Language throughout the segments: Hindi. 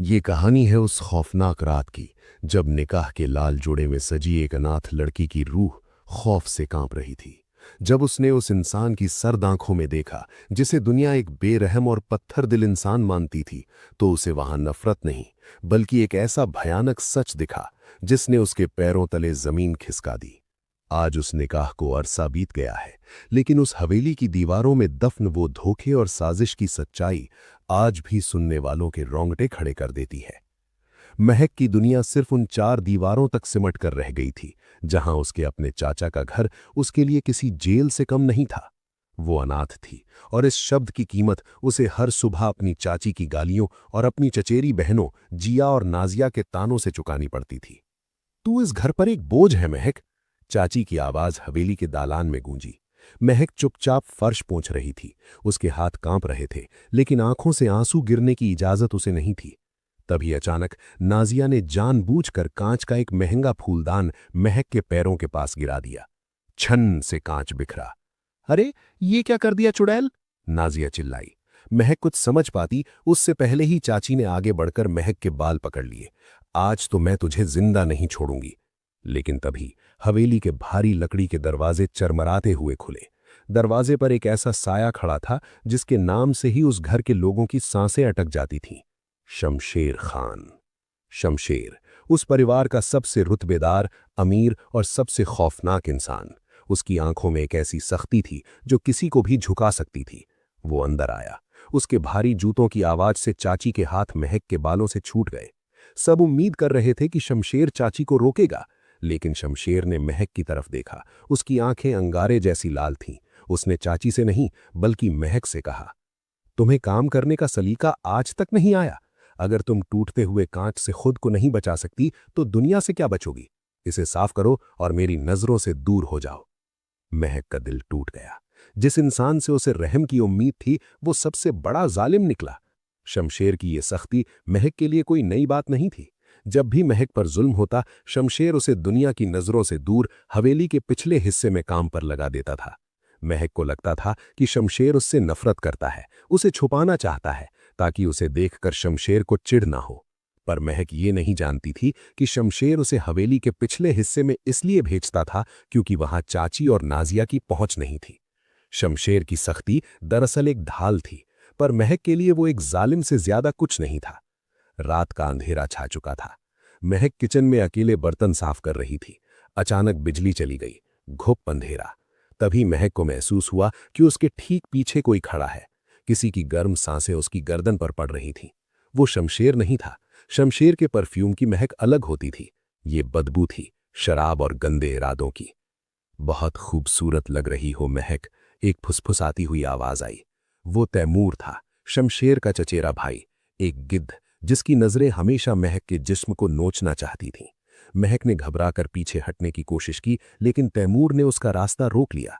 ये कहानी है उस खौफनाक रात की जब निकाह के लाल जोड़े में सजी एक अनाथ लड़की की रूह खौफ से कांप रही थी। जब उसने उस इंसान की सर्द आंखों में देखा जिसे दुनिया एक बेरहम और पत्थर दिल इंसान मानती थी, तो उसे वहां नफरत नहीं बल्कि एक ऐसा भयानक सच दिखा जिसने उसके पैरों तले जमीन खिसका दी। आज उस निकाह को अरसा बीत गया है, लेकिन उस हवेली की दीवारों में दफन वो धोखे और साजिश की सच्चाई आज भी सुनने वालों के रोंगटे खड़े कर देती है। महक की दुनिया सिर्फ उन चार दीवारों तक सिमट कर रह गई थी, जहां उसके अपने चाचा का घर उसके लिए किसी जेल से कम नहीं था। वो अनाथ थी और इस शब्द की कीमत उसे हर सुबह अपनी चाची की गालियों और अपनी चचेरी बहनों जिया और नाजिया के तानों से चुकानी पड़ती थी। तू इस घर पर एक बोझ है महक। चाची की आवाज हवेली के दालान में गूंजी। महक चुपचाप फर्श पोंछ रही थी। उसके हाथ कांप रहे थे, लेकिन आंखों से आंसू गिरने की इजाजत उसे नहीं थी। तभी अचानक नाजिया ने जानबूझकर कांच का एक महंगा फूलदान महक के पैरों के पास गिरा दिया। छन से कांच बिखरा। अरे, ये क्या कर दिया चुड़ैल? नाजिया चिल्लाई। महक कुछ समझ पाती उससे पहले ही चाची ने आगे बढ़कर महक के बाल पकड़ लिए। आज तो मैं तुझे जिंदा नहीं छोड़ूंगी। लेकिन तभी हवेली के भारी लकड़ी के दरवाजे चरमराते हुए खुले। दरवाजे पर एक ऐसा साया खड़ा था जिसके नाम से ही उस घर के लोगों की सांसें अटक जाती थीं। शमशेर खान। शमशेर, उस परिवार का सबसे रुतबेदार, अमीर और सबसे खौफनाक इंसान। उसकी आंखों में एक ऐसी सख्ती थी जो किसी को भी झुका सकती थी। वो अंदर आया। उसके भारी जूतों की आवाज से चाची के हाथ महक के बालों से छूट गए। सब उम्मीद कर रहे थे कि शमशेर चाची को रोकेगा, लेकिन शमशेर ने महक की तरफ देखा। उसकी आंखें अंगारे जैसी लाल थीं। उसने चाची से नहीं बल्कि महक से कहा, तुम्हें काम करने का सलीका आज तक नहीं आया? अगर तुम टूटते हुए कांच से खुद को नहीं बचा सकती तो दुनिया से क्या बचोगी? इसे साफ करो और मेरी नजरों से दूर हो जाओ। महक का दिल टूट गया। जिस इंसान से उसे रहम की उम्मीद थी, वो सबसे बड़ा जालिम निकला। शमशेर की ये सख्ती महक के लिए कोई नई बात नहीं थी। जब भी महक पर जुल्म होता, शमशेर उसे दुनिया की नजरों से दूर हवेली के पिछले हिस्से में काम पर लगा देता था। महक को लगता था कि शमशेर उससे नफरत करता है, उसे छुपाना चाहता है, ताकि उसे देखकर शमशेर को चिढ़ ना हो। पर महक ये नहीं जानती थी कि शमशेर उसे हवेली के पिछले हिस्से में इसलिए भेजता था क्योंकि वहां चाची और नाजिया की पहुंच नहीं थी। शमशेर की सख्ती दरअसल एक ढाल थी, पर महक के लिए वो एक जालिम से ज्यादा कुछ नहीं था। रात का अंधेरा छा चुका था। महक किचन में अकेले बर्तन साफ कर रही थी। अचानक बिजली चली गई। घुप अंधेरा। तभी महक को महसूस हुआ कि उसके ठीक पीछे कोई खड़ा है। किसी की गर्म सांसें उसकी गर्दन पर पड़ रही थीं। वो शमशेर नहीं था। शमशेर के परफ्यूम की महक अलग होती थी। ये बदबू थी, शराब और गंदे इरादों की। बहुत खूबसूरत लग रही हो महक, एक फुसफुसाती हुई आवाज आई। वो तैमूर था, शमशेर का चचेरा भाई, एक गिद्ध जिसकी नजरें हमेशा महक के जिस्म को नोचना चाहती थीं। महक ने घबराकर पीछे हटने की कोशिश की, लेकिन तैमूर ने उसका रास्ता रोक लिया।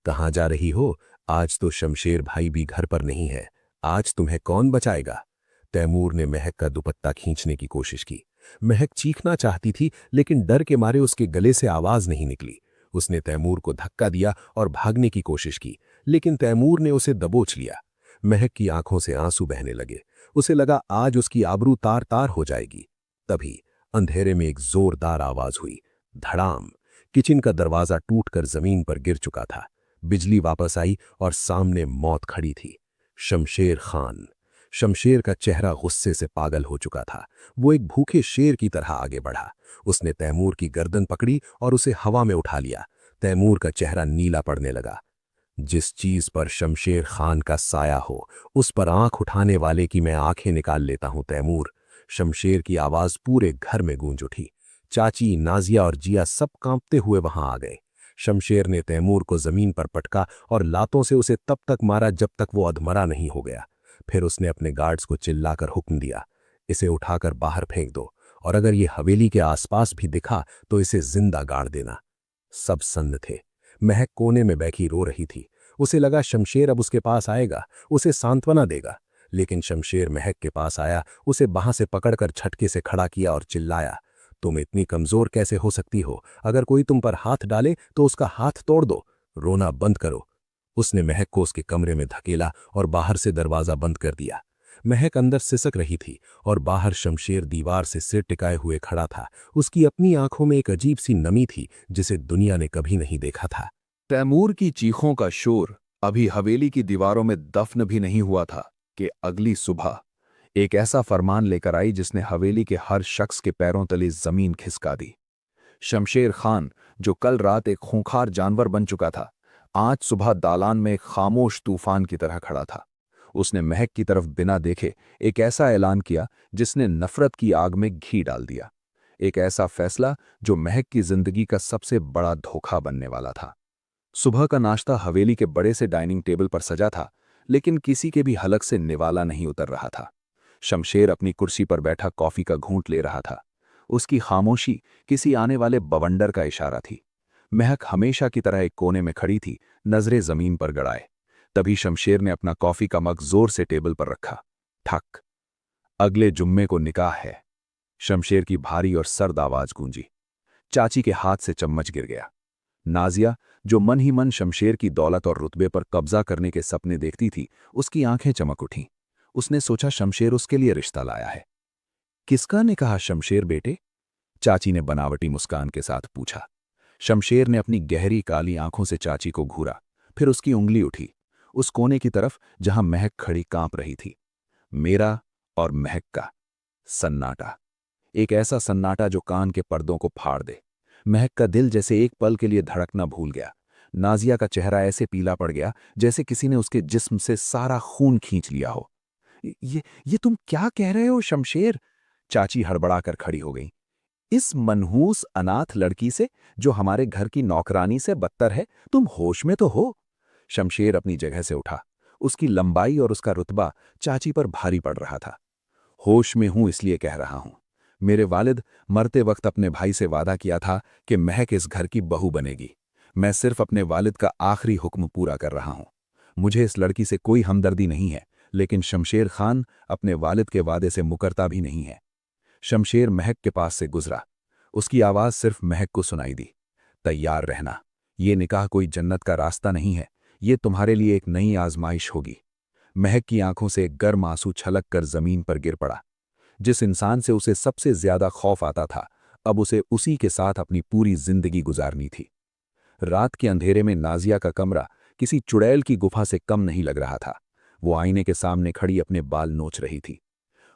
कहाँ जा रही हो? आज तो शमशेर भाई भी घर पर नहीं है। आज तुम्हें कौन बचाएगा? तैमूर ने महक का दुपट्टा खींचने की कोशिश की। महक चीखना चाहती थी, लेकिन डर के मारे उसके गले से आवाज नहीं निकली। उसने तैमूर को धक्का दिया और भागने की कोशिश की, लेकिन तैमूर ने उसे दबोच लिया। महक की आंखों से आंसू बहने लगे। उसे लगा आज उसकी आबरू तार तार हो जाएगी। तभी अंधेरे में एक जोरदार आवाज हुई। धड़ाम। किचन का दरवाजा टूटकर जमीन पर गिर चुका था। बिजली वापस आई और सामने मौत खड़ी थी। शमशेर खान। शमशेर का चेहरा गुस्से से पागल हो चुका था। वो एक भूखे शेर की तरह आगे बढ़ा। उसने तैमूर की गर्दन पकड़ी और उसे हवा में उठा लिया। तैमूर का चेहरा नीला पड़ने लगा। जिस चीज पर शमशेर खान का साया हो, उस पर आंख उठाने वाले की मैं आंखें निकाल लेता हूं तैमूर। शमशेर की आवाज पूरे घर में गूंज उठी। चाची, नाजिया और जिया सब कांपते हुए वहां आ गए। शमशेर ने तैमूर को जमीन पर पटका और लातों से उसे तब तक मारा जब तक वो अधमरा नहीं हो गया। फिर उसने अपने गार्ड्स को चिल्लाकर हुक्म दिया, इसे उठाकर बाहर फेंक दो, और अगर ये हवेली के आसपास भी दिखा तो इसे जिंदा गाड़ देना। सब सन्न थे। महक कोने में बैठी रो रही थी। उसे लगा शमशेर अब उसके पास आएगा, उसे सांत्वना देगा। लेकिन शमशेर महक के पास आया, उसे बाह से पकड़कर झटके से खड़ा किया और चिल्लाया, तुम इतनी कमजोर कैसे हो सकती हो? अगर कोई तुम पर हाथ डाले तो उसका हाथ तोड़ दो। रोना बंद करो। उसने महक को उसके कमरे में धकेला और बाहर से दरवाजा बंद कर दिया। महक अंदर सिसक रही थी और बाहर शमशेर दीवार से सिर टिकाए हुए खड़ा था। उसकी अपनी आंखों में एक अजीब सी नमी थी जिसे दुनिया ने कभी नहीं देखा था। तैमूर की चीखों का शोर अभी हवेली की दीवारों में दफन भी नहीं हुआ था कि अगली सुबह एक ऐसा फरमान लेकर आई जिसने हवेली के हर शख्स के पैरों तले जमीन खिसका दी। शमशेर खान, जो कल रात एक खूंखार जानवर बन चुका था, आज सुबह दालान में एक खामोश तूफान की तरह खड़ा था। उसने महक की तरफ बिना देखे एक ऐसा ऐलान किया जिसने नफरत की आग में घी डाल दिया। एक ऐसा फैसला जो महक की जिंदगी का सबसे बड़ा धोखा बनने वाला था। सुबह का नाश्ता हवेली के बड़े से डाइनिंग टेबल पर सजा था, लेकिन किसी के भी हलक से निवाला नहीं उतर रहा था। शमशेर अपनी कुर्सी पर बैठा कॉफी का घूंट ले रहा था। उसकी खामोशी किसी आने वाले बवंडर का इशारा थी। महक हमेशा की तरह एक कोने में खड़ी थी, नजरें जमीन पर गड़ाए। तभी शमशेर ने अपना कॉफी का मग जोर से टेबल पर रखा। ठक। अगले जुम्मे को निकाह है। शमशेर की भारी और सर्द आवाज गूंजी। चाची के हाथ से चम्मच गिर गया। नाजिया, जो मन ही मन शमशेर की दौलत और रुतबे पर कब्जा करने के सपने देखती थी, उसकी आंखें चमक उठीं। उसने सोचा शमशेर उसके लिए रिश्ता लाया है। किसका निकाह शमशेर बेटे? चाची ने बनावटी मुस्कान के साथ पूछा। शमशेर ने अपनी गहरी काली आंखों से चाची को घूरा, फिर उसकी उंगली उठी उस कोने की तरफ जहां महक खड़ी कांप रही थी। मेरा और महक का सन्नाटा। एक ऐसा सन्नाटा जो कान के पर्दों को फाड़ दे। महक का दिल जैसे एक पल के लिए धड़कना भूल गया। नाजिया का चेहरा ऐसे पीला पड़ गया जैसे किसी ने उसके जिस्म से सारा खून खींच लिया हो। ये तुम क्या कह रहे हो शमशेर? चाची हड़बड़ाकर खड़ी हो गई। इस मनहूस अनाथ लड़की से, जो हमारे घर की नौकरानी से बदतर है, तुम होश में तो हो? शमशेर अपनी जगह से उठा। उसकी लंबाई और उसका रुतबा चाची पर भारी पड़ रहा था। होश में हूं इसलिए कह रहा हूं। मेरे वालिद मरते वक्त अपने भाई से वादा किया था कि महक इस घर की बहू बनेगी। मैं सिर्फ अपने वालिद का आखिरी हुक्म पूरा कर रहा हूं। मुझे इस लड़की से कोई हमदर्दी नहीं है, लेकिन शमशेर खान अपने वालिद के वादे से मुकरता भी नहीं है। शमशेर महक के पास से गुजरा। उसकी आवाज सिर्फ महक को सुनाई दी। तैयार रहना, ये निकाह कोई जन्नत का रास्ता नहीं है, ये तुम्हारे लिए एक नई आजमाइश होगी। महक की आंखों से एक गर्म आंसू छलक कर जमीन पर गिर पड़ा। जिस इंसान से उसे सबसे ज्यादा खौफ आता था, अब उसे उसी के साथ अपनी पूरी जिंदगी गुजारनी थी। रात के अंधेरे में नाजिया का कमरा किसी चुड़ैल की गुफा से कम नहीं लग रहा था। वो आईने के सामने खड़ी अपने बाल नोच रही थी।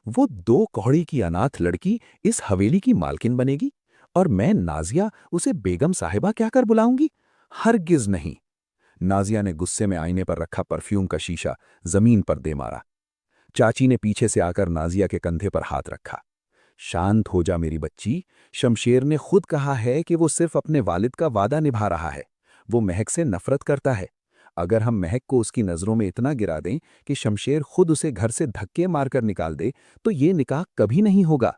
वो दो कौड़ी की अनाथ लड़की इस हवेली की मालकिन बनेगी, और मैं नाजिया उसे बेगम साहिबा क्या कर बुलाऊंगी? हरगिज नहीं। नाजिया ने गुस्से में आईने पर रखा परफ्यूम का शीशा जमीन पर दे मारा। चाची ने पीछे से आकर नाजिया के कंधे पर हाथ रखा। शांत हो जा मेरी बच्ची। शमशेर ने खुद कहा है कि वो सिर्फ अपने वालिद का वादा निभा रहा है। वो महक से नफरत करता है। अगर हम महक को उसकी नजरों में इतना गिरा दें कि शमशेर खुद उसे घर से धक्के मारकर निकाल दे, तो ये निकाह कभी नहीं होगा।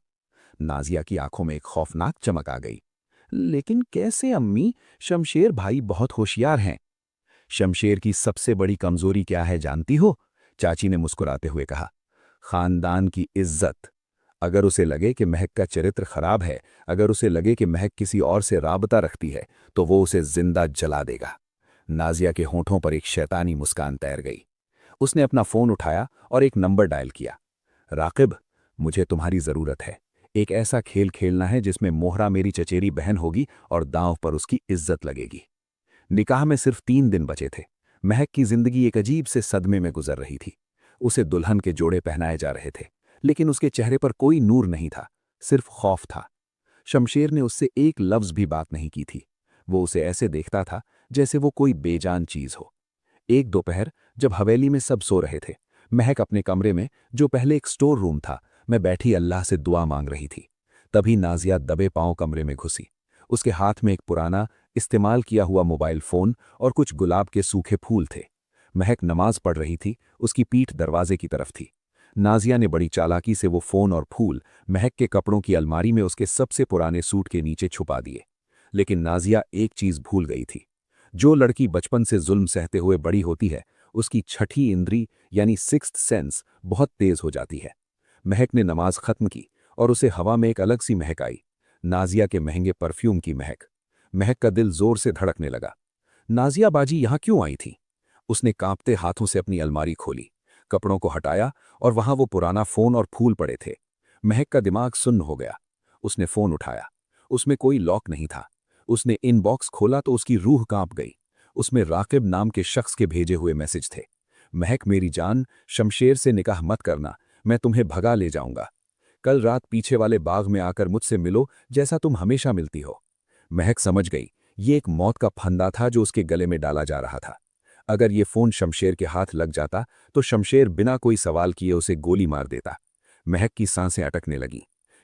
नाजिया की आंखों में एक खौफनाक चमक आ गई। लेकिन कैसे अम्मी? शमशेर भाई बहुत होशियार हैं। शमशेर की सबसे बड़ी कमजोरी क्या है जानती हो? चाची ने मुस्कुराते हुए कहा। खानदान की इज्जत। अगर उसे लगे कि महक का चरित्र खराब है, अगर उसे लगे कि महक किसी और से राबता रखती है, तो वो उसे जिंदा जला देगा। नाजिया के होंठों पर एक शैतानी मुस्कान तैर गई। उसने अपना फोन उठाया और एक नंबर डायल किया। राकिब, मुझे तुम्हारी जरूरत है। एक ऐसा खेल खेलना है जिसमें मोहरा मेरी चचेरी बहन होगी और दांव पर उसकी इज्जत लगेगी। निकाह में सिर्फ 3 दिन बचे थे। महक की जिंदगी एक अजीब से सदमे में गुजर रही थी। उसे दुल्हन के जोड़े पहनाए जा रहे थे, लेकिन उसके चेहरे पर कोई नूर नहीं था, सिर्फ खौफ था। शमशेर ने उससे एक लफ्ज भी बात नहीं की थी। वो उसे ऐसे देखता था जैसे वो कोई बेजान चीज हो। एक दोपहर जब हवेली में सब सो रहे थे, महक अपने कमरे में, जो पहले एक स्टोर रूम था, में बैठी अल्लाह से दुआ मांग रही थी। तभी नाजिया दबे पांव कमरे में घुसी। उसके हाथ में एक पुराना इस्तेमाल किया हुआ मोबाइल फोन और कुछ गुलाब के सूखे फूल थे। महक नमाज पढ़ रही थी, उसकी पीठ दरवाजे की तरफ थी। नाजिया ने बड़ी चालाकी से वो फोन और फूल महक के कपड़ों की अलमारी में उसके सबसे पुराने सूट के नीचे छुपा दिए। लेकिन नाजिया एक चीज भूल गई थी। जो लड़की बचपन से जुल्म सहते हुए बड़ी होती है, उसकी छठी इंद्री यानी सिक्स्थ सेंस बहुत तेज हो जाती है। महक ने नमाज खत्म की और उसे हवा में एक अलग सी महक आई, नाजिया के महंगे परफ्यूम की महक। महक का दिल जोर से धड़कने लगा। नाजिया बाजी यहां क्यों आई थी? उसने कांपते हाथों से अपनी अलमारी खोली। कपड़ों को हटाया और वहां वो पुराना फोन और फूल पड़े थे। महक का दिमाग सुन्न हो गया। उसने फोन उठाया। उसमें कोई लॉक नहीं था। उसने इनबॉक्स खोला तो उसकी रूह कांप गई। उसमें राकिब नाम के शख्स के भेजे हुए मैसेज थे। महक मेरी जान, शमशेर से निकाह मत करना, मैं तुम्हें भगा ले जाऊंगा। कल रात पीछे वाले बाग में आकर मुझसे मिलो जैसा तुम हमेशा मिलती हो। महक समझ गई ये एक मौत का फंदा था जो उसके गले में डाला जा रहा था। अगर ये फोन शमशेर के हाथ लग जाता तो शमशेर बिना कोई सवाल किए उसे गोली मार देता। महक की सांसें अटकने लगीं।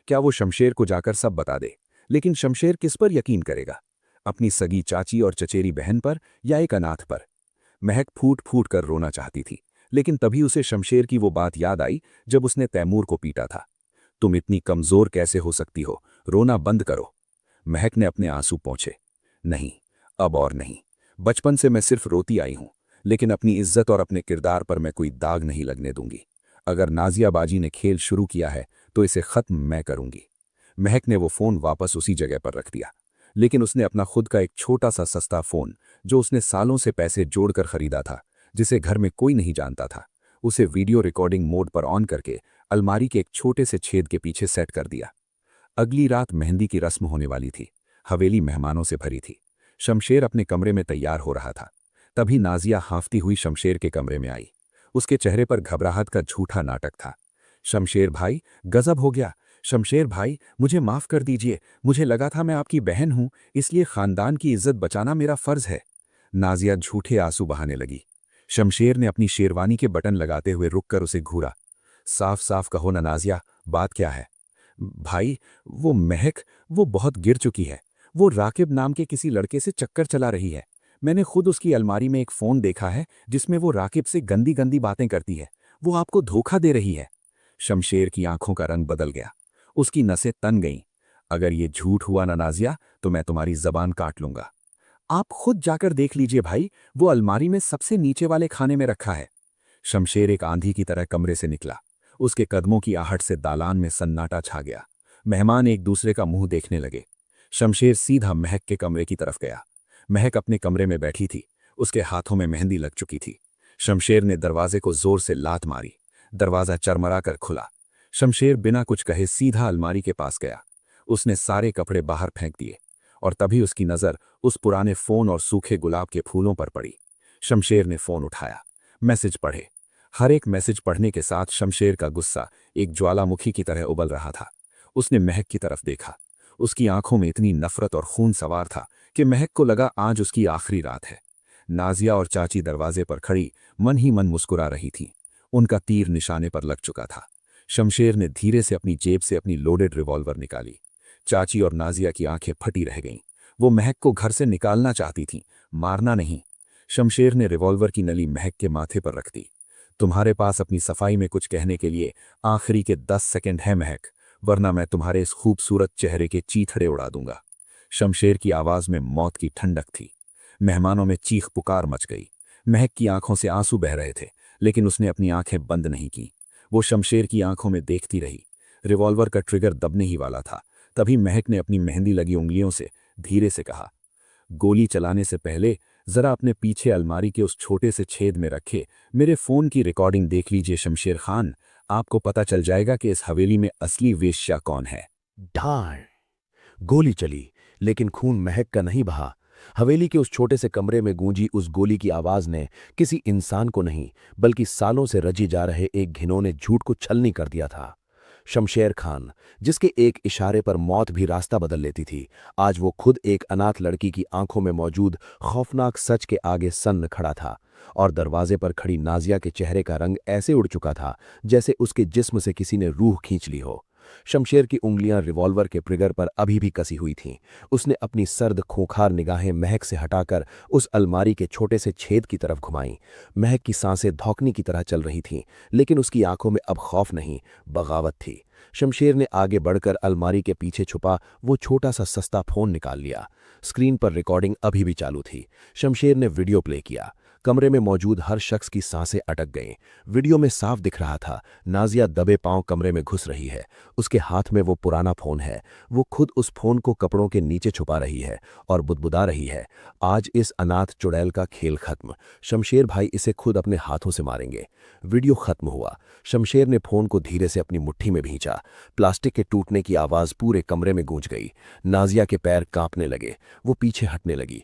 क्या वो शमशेर को जाकर सब बता दे? लेकिन शमशेर किस पर यकीन करेगा? अपनी सगी चाची और चचेरी बहन पर या एक अनाथ पर? महक फूट फूट कर रोना चाहती थी, लेकिन तभी उसे शमशेर की वो बात याद आई जब उसने तैमूर को पीटा था। तुम इतनी कमजोर कैसे हो सकती हो? रोना बंद करो। महक ने अपने आंसू पोंछे। नहीं, अब और नहीं। बचपन से मैं सिर्फ रोती आई हूं, लेकिन अपनी इज्जत और अपने किरदार पर मैं कोई दाग नहीं लगने दूंगी। अगर नाजिया बाजी ने खेल शुरू किया है तो इसे खत्म मैं करूंगी। महक ने वो फोन वापस उसी जगह पर रख दिया, लेकिन उसने अपना खुद का एक छोटा सा सस्ता फोन, जो उसने सालों से पैसे जोड़कर खरीदा था, जिसे घर में कोई नहीं जानता था, उसे वीडियो रिकॉर्डिंग मोड पर ऑन करके अलमारी के एक छोटे से छेद के पीछे सेट कर दिया। अगली रात मेहंदी की रस्म होने वाली थी। हवेली मेहमानों से भरी थी। शमशेर अपने कमरे में तैयार हो रहा था। तभी नाजिया हांफती हुई शमशेर के कमरे में आई। उसके चेहरे पर घबराहट का झूठा नाटक था। शमशेर भाई, गजब हो गया। शमशेर भाई, मुझे माफ कर दीजिए, मुझे लगा था मैं आपकी बहन हूं, इसलिए खानदान की इज्जत बचाना मेरा फर्ज है। नाजिया झूठे आंसू बहाने लगी। शमशेर ने अपनी शेरवानी के बटन लगाते हुए रुककर उसे घूरा। साफ साफ कहो ना नाजिया, बात क्या है? भाई, वो महक, वो बहुत गिर चुकी है। वो राकिब नाम के किसी लड़के से चक्कर चला रही है। मैंने खुद उसकी अलमारी में एक फोन देखा है जिसमें वो राकिब से गंदी गंदी बातें करती है। वो आपको धोखा दे रही है। शमशेर की आंखों का रंग बदल गया। उसकी नसें तन गईं। अगर ये झूठ हुआ ना नाजिया, तो मैं तुम्हारी जबान काट लूंगा। आप खुद जाकर देख लीजिए भाई, वो अलमारी में सबसे नीचे वाले खाने में रखा है। शमशेर एक आंधी की तरह कमरे से निकला। उसके कदमों की आहट से दालान में सन्नाटा छा गया। मेहमान एक दूसरे का मुंह देखने लगे। शमशेर सीधा महक के कमरे की तरफ गया। महक अपने कमरे में बैठी थी। उसके हाथों में मेहंदी लग चुकी थी। शमशेर ने दरवाजे को जोर से लात मारी। दरवाजा चरमरा कर खुला। शमशेर बिना कुछ कहे सीधा अलमारी के पास गया। उसने सारे कपड़े बाहर फेंक दिए और तभी उसकी नजर उस पुराने फोन और सूखे गुलाब के फूलों पर पड़ी। शमशेर ने फोन उठाया। मैसेज पढ़े। हर एक मैसेज पढ़ने के साथ शमशेर का गुस्सा एक ज्वालामुखी की तरह उबल रहा था। उसने महक की तरफ देखा। उसकी आंखों में इतनी नफरत और खून सवार था कि महक को लगा आज उसकी आखिरी रात है। नाजिया और चाची दरवाजे पर खड़ी मन ही मन मुस्कुरा रही थीं। उनका तीर निशाने पर लग चुका था। शमशेर ने धीरे से अपनी जेब से अपनी लोडेड रिवॉल्वर निकाली। चाची और नाजिया की आंखें फटी रह गईं। वो महक को घर से निकालना चाहती थीं, मारना नहीं। शमशेर ने रिवॉल्वर की नली महक के माथे पर रख दी। तुम्हारे पास अपनी सफाई में कुछ कहने के लिए आखिरी के 10 सेकंड है महक, वरना मैं तुम्हारे इस खूबसूरत चेहरे के चीथड़े उड़ा दूंगा। शमशेर की आवाज में मौत की ठंडक थी। मेहमानों में चीख पुकार मच गई। महक की आंखों से आंसू बह रहे थे, लेकिन उसने अपनी आंखें बंद नहीं की। वो शमशेर की आंखों में देखती रही। रिवॉल्वर का ट्रिगर दबने ही वाला था। तभी महक ने अपनी मेहंदी लगी उंगलियों से धीरे से कहा, गोली चलाने से पहले जरा अपने पीछे अलमारी के उस छोटे से छेद में रखे मेरे फोन की रिकॉर्डिंग देख लीजिए शमशेर खान। आपको पता चल जाएगा कि इस हवेली में असली वेश्या कौन है। ढाल। गोली चली, लेकिन खून महक का नहीं बहा। हवेली के उस छोटे से कमरे में गूंजी उस गोली की आवाज ने किसी इंसान को नहीं, बल्कि सालों से रजी जा रहे एक घिनौने झूठ को छलनी कर दिया था। शमशेर खान, जिसके एक इशारे पर मौत भी रास्ता बदल लेती थी, आज वो खुद एक अनाथ लड़की की आंखों में मौजूद खौफनाक सच के आगे सन्न खड़ा था। और दरवाजे पर खड़ी नाजिया के चेहरे का रंग ऐसे उड़ चुका था जैसे उसके जिस्म से किसी ने रूह खींच ली हो। शमशेर की उंगलियां रिवॉल्वर के ट्रिगर पर अभी भी कसी हुई थीं। उसने अपनी सर्द खूंखार निगाहें महक से हटाकर उस अलमारी के छोटे से छेद की तरफ घुमाईं। महक की सांसें धौंकनी की तरह चल रही थीं, लेकिन उसकी आंखों में अब खौफ नहीं, बगावत थी। शमशेर ने आगे बढ़कर अलमारी के पीछे छुपा वो छोटा सा सस्ता फोन निकाल लिया। स्क्रीन पर रिकॉर्डिंग अभी भी चालू थी। शमशेर ने वीडियो प्ले किया। कमरे में मौजूद हर शख्स की सांसें अटक गईं। वीडियो में साफ दिख रहा था, नाजिया दबे पांव कमरे में घुस रही है। उसके हाथ में वो पुराना फोन है। वो खुद उस फोन को कपड़ों के नीचे छुपा रही है और बुदबुदा रही है, आज इस अनाथ चुड़ैल का खेल खत्म। शमशेर भाई इसे खुद अपने हाथों से मारेंगे। वीडियो खत्म हुआ। शमशेर ने फोन को धीरे से अपनी मुट्ठी में भींचा। प्लास्टिक के टूटने की आवाज पूरे कमरे में गूंज गई। नाजिया के पैर कांपने लगे। वो पीछे हटने लगी।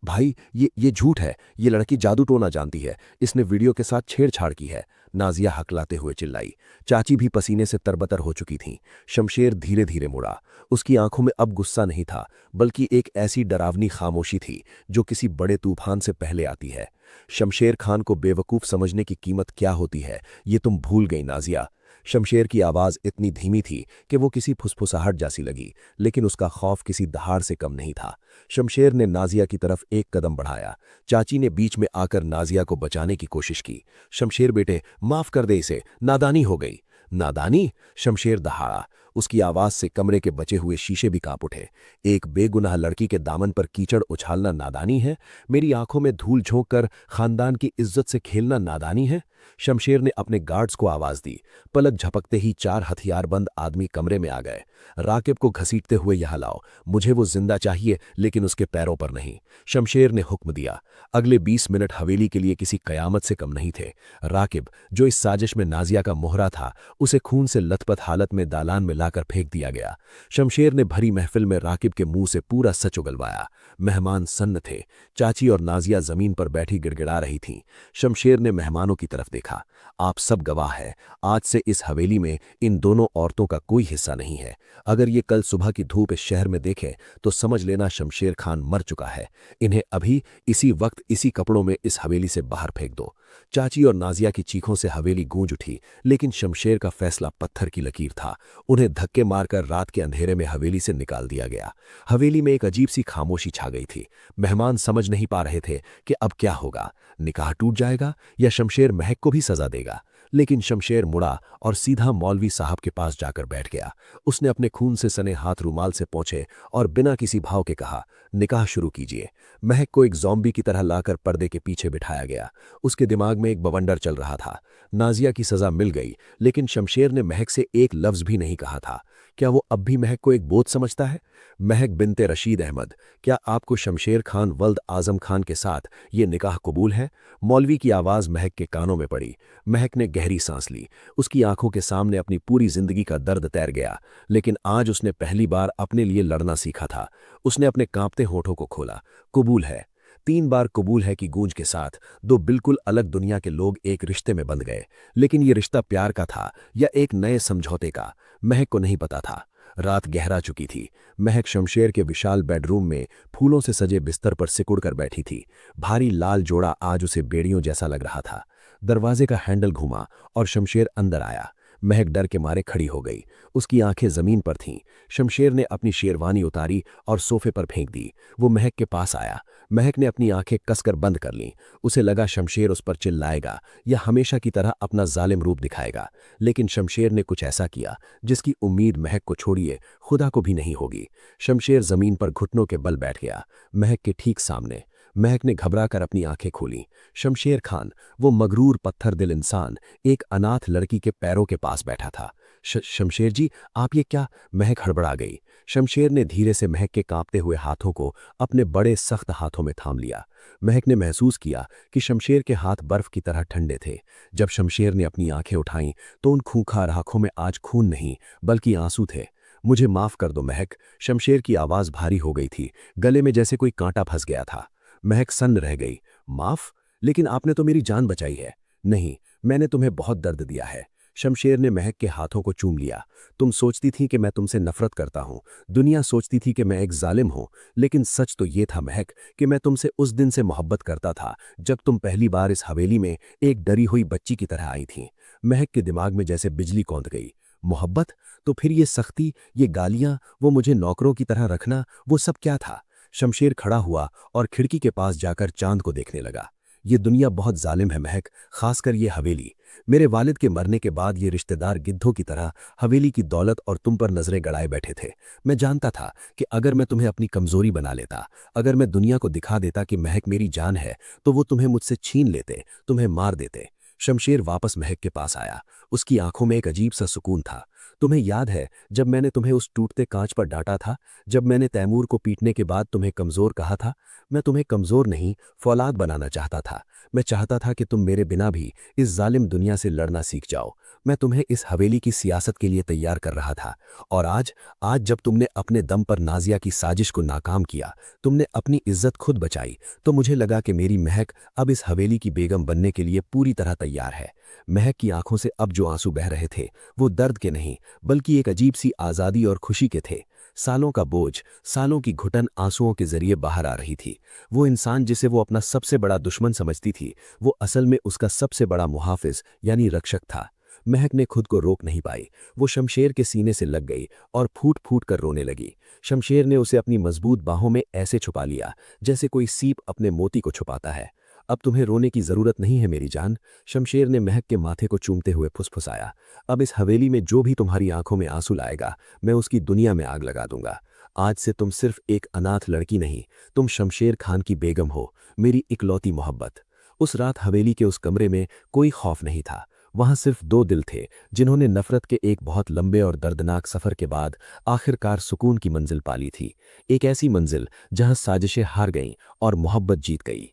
भाई, ये झूठ है। ये लड़की जादू टोना जानती है। इसने वीडियो के साथ छेड़छाड़ की है, नाजिया हकलाते हुए चिल्लाई। चाची भी पसीने से तरबतर हो चुकी थीं। शमशेर धीरे धीरे मुड़ा। उसकी आंखों में अब गुस्सा नहीं था, बल्कि एक ऐसी डरावनी खामोशी थी जो किसी बड़े तूफान से पहले आती है। शमशेर खान को बेवकूफ समझने की कीमत क्या होती है, ये तुम भूल गई नाजिया। शमशेर की आवाज इतनी धीमी थी कि वो किसी फुसफुसाहट जैसी लगी, लेकिन उसका खौफ किसी दहाड़ से कम नहीं था। शमशेर ने नाजिया की तरफ एक कदम बढ़ाया। चाची ने बीच में आकर नाजिया को बचाने की कोशिश की। शमशेर बेटे, माफ कर दे इसे, नादानी हो गई। नादानी? शमशेर दहाड़ा। उसकी आवाज से कमरे के बचे हुए शीशे भी कांप उठे। एक बेगुनाह लड़की के दामन पर कीचड़ उछालना नादानी है? मेरी आंखों में धूल झोंक कर खानदान की इज्जत से खेलना नादानी है? शमशेर ने अपने गार्ड्स को आवाज दी। पलक झपकते ही 4 हथियारबंद आदमी कमरे में आ गए। राकिब को घसीटते हुए यहां लाओ, मुझे वो जिंदा चाहिए, लेकिन उसके पैरों पर नहीं। शमशेर ने हुक्म दिया। अगले 20 मिनट हवेली के लिए किसी कयामत से कम नहीं थे। राकिब, जो इस साजिश में नाजिया का मोहरा था, उसे खून से लथपथ हालत में दालान में लाकर फेंक दिया गया। शमशेर ने भरी महफिल में राकिब के मुंह से पूरा सच उगलवाया। मेहमान सन्न थे। चाची और नाजिया जमीन पर बैठी गिड़गिड़ा रही थीं। शमशेर ने मेहमानों की तरफ देखा। आप सब गवाह हैं, आज से इस हवेली में इन दोनों औरतों का कोई हिस्सा नहीं है। अगर ये कल सुबह की धूप इस शहर में देखें तो समझ लेना शमशेर खान मर चुका है। इन्हें अभी इसी वक्त इसी कपड़ों में इस हवेली से बाहर फेंक दो। चाची और नाजिया की चीखों से हवेली गूंज उठी, लेकिन शमशेर का फैसला पत्थर की लकीर था। उन्हें धक्के मारकर रात के अंधेरे में हवेली से निकाल दिया गया। हवेली में एक अजीब सी खामोशी छा गई थी। मेहमान समझ नहीं पा रहे थे कि अब क्या होगा, निकाह टूट जाएगा या शमशेर महक को भी सजा देगा। लेकिन शमशेर मुड़ा और सीधा मौलवी साहब के पास जाकर बैठ गया। उसने अपने खून से सने हाथ रूमाल से पोंछे और बिना किसी भाव के कहा, निकाह शुरू कीजिए। महक को एक ज़ॉम्बी की तरह लाकर पर्दे के पीछे बिठाया गया। उसके दिमाग में एक बवंडर चल रहा था। नाजिया की सजा मिल गई, लेकिन शमशेर ने महक से एक लफ्ज़ भी नहीं कहा था। क्या वो अब भी महक को एक बोझ समझता है? महक बिनते रशीद अहमद, क्या आपको शमशेर खान वल्द आजम खान के साथ ये निकाह कबूल है? मौलवी की आवाज़ महक के कानों में पड़ी। महक ने गहरी सांस ली। उसकी आंखों के सामने अपनी पूरी जिंदगी का दर्द तैर गया, लेकिन आज उसने पहली बार अपने लिए लड़ना सीखा था। उसने अपने कांपते होठों को खोला। कबूल है। 3 बार कबूल है की गूंज के साथ 2 बिल्कुल अलग दुनिया के लोग एक रिश्ते में बंध गए। लेकिन ये रिश्ता प्यार का था या एक नए समझौते का, महक को नहीं पता था। रात गहरा चुकी थी। महक शमशेर के विशाल बेडरूम में फूलों से सजे बिस्तर पर सिकुड़ कर बैठी थी। भारी लाल जोड़ा आज उसे बेड़ियों जैसा लग रहा था। दरवाजे का हैंडल घुमा और शमशेर अंदर आया। महक डर के मारे खड़ी हो गई। उसकी आंखें जमीन पर थीं। शमशेर ने अपनी शेरवानी उतारी और सोफे पर फेंक दी। वो महक के पास आया। महक ने अपनी आंखें कसकर बंद कर लीं। उसे लगा शमशेर उस पर चिल्लाएगा या हमेशा की तरह अपना जालिम रूप दिखाएगा, लेकिन शमशेर ने कुछ ऐसा किया जिसकी उम्मीद महक को छोड़िए खुदा को भी नहीं होगी। शमशेर जमीन पर घुटनों के बल बैठ गया, महक के ठीक सामने। महक ने घबराकर अपनी आंखें खोलीं। शमशेर खान, वो मगरूर पत्थर दिल इंसान, एक अनाथ लड़की के पैरों के पास बैठा था। शमशेर जी, आप ये क्या? महक हड़बड़ा गई। शमशेर ने धीरे से महक के कांपते हुए हाथों को अपने बड़े सख्त हाथों में थाम लिया। महक ने महसूस किया कि शमशेर के हाथ बर्फ की तरह ठंडे थे। जब शमशेर ने अपनी आंखें उठाईं तो उन खूंखार आंखों में आज खून नहीं बल्कि आंसू थे। मुझे माफ कर दो महक। शमशेर की आवाज भारी हो गई थी, गले में जैसे कोई कांटा फंस गया था। महक सन्न रह गई। माफ? लेकिन आपने तो मेरी जान बचाई है। नहीं, मैंने तुम्हें बहुत दर्द दिया है। शमशेर ने महक के हाथों को चूम लिया। तुम सोचती थी कि मैं तुमसे नफरत करता हूं, दुनिया सोचती थी कि मैं एक जालिम हूं, लेकिन सच तो ये था महक कि मैं तुमसे उस दिन से मोहब्बत करता था जब तुम पहली बार इस हवेली में एक डरी हुई बच्ची की तरह आई थी। महक के दिमाग में जैसे बिजली कौंध गई। मोहब्बत? तो फिर ये सख्ती, ये गालियां, वो मुझे नौकरों की तरह रखना, वो सब क्या था? शमशेर खड़ा हुआ और खिड़की के पास जाकर चांद को देखने लगा। ये दुनिया बहुत जालिम है महक, खासकर ये हवेली। मेरे वालिद के मरने के बाद ये रिश्तेदार गिद्धों की तरह हवेली की दौलत और तुम पर नजरें गड़ाए बैठे थे। मैं जानता था कि अगर मैं तुम्हें अपनी कमजोरी बना लेता, अगर मैं दुनिया को दिखा देता कि महक मेरी जान है, तो वो तुम्हें मुझसे छीन लेते, तुम्हें मार देते। शमशेर वापस महक के पास आया। उसकी आंखों में एक अजीब सा सुकून था। तुम्हें याद है जब मैंने तुम्हें उस टूटते कांच पर डांटा था, जब मैंने तैमूर को पीटने के बाद तुम्हें कमजोर कहा था? मैं तुम्हें कमजोर नहीं, फौलाद बनाना चाहता था। मैं चाहता था कि तुम मेरे बिना भी इस जालिम दुनिया से लड़ना सीख जाओ। मैं तुम्हें इस हवेली की सियासत के लिए तैयार कर रहा था। और आज आज जब तुमने अपने दम पर नाजिया की साजिश को नाकाम किया, तुमने अपनी इज्जत खुद बचाई, तो मुझे लगा कि मेरी महक अब इस हवेली की बेगम बनने के लिए पूरी तरह तैयार है। महक की आंखों से अब जो आंसू बह रहे थे, वो दर्द के नहीं, बल्कि एक अजीब सी आज़ादी और खुशी के थे। सालों का बोझ, सालों की घुटन आंसुओं के जरिए बाहर आ रही थी। वो इंसान जिसे वो अपना सबसे बड़ा दुश्मन समझती थी, वो असल में उसका सबसे बड़ा मुहाफिज यानी रक्षक था। महक ने खुद को रोक नहीं पाई। वो शमशेर के सीने से लग गई और फूट फूट कर रोने लगी। शमशेर ने उसे अपनी मजबूत बाहों में ऐसे छुपा लिया जैसे कोई सीप अपने मोती को छुपाता है। अब तुम्हें रोने की जरूरत नहीं है मेरी जान, शमशेर ने महक के माथे को चूमते हुए फुसफुसाया। अब इस हवेली में जो भी तुम्हारी आंखों में आंसू लाएगा, मैं उसकी दुनिया में आग लगा दूंगा। आज से तुम सिर्फ एक अनाथ लड़की नहीं, तुम शमशेर खान की बेगम हो, मेरी इकलौती मोहब्बत। उस रात हवेली के उस कमरे में कोई खौफ नहीं था। वहां सिर्फ दो दिल थे जिन्होंने नफरत के एक बहुत लंबे और दर्दनाक सफर के बाद आखिरकार सुकून की मंजिल पाली थी। एक ऐसी मंजिल जहां साजिशें हार गईं और मोहब्बत जीत गई।